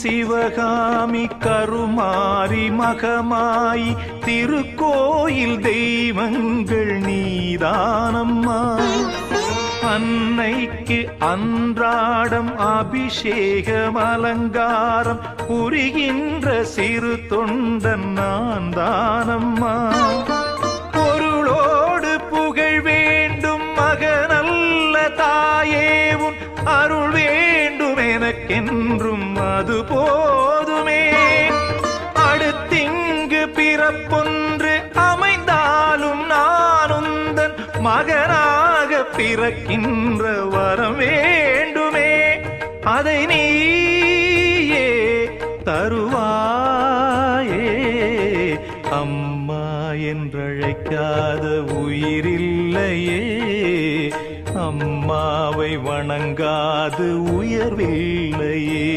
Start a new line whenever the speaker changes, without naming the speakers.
சிவகாமி கருமாரி மகமாயி திருக்கோயில் தெய்வங்கள் நீதானம்மா. அன்னைக்கு அன்றாடம் அபிஷேகம் அலங்காரம் புரிகின்ற சிறு தொண்டன் நான் தானம்மா. பொருளோடு புகழ் வேண்டும் மகனல்ல தாயேவும் அருள் வேண்டும் எனக்கென்றும் அது போதுமே. அடுத்திங்கு பிறப்பொன்று அமைந்தாலும் நானுந்தன் மகனாக பிறக்கின்ற வரம் வேண்டுமே. அதை நீயே தருவாயே. அம்மா என்றழைக்காத உயிரில்லையே, அம்மாவை வணங்காது உயர்வில்லையே.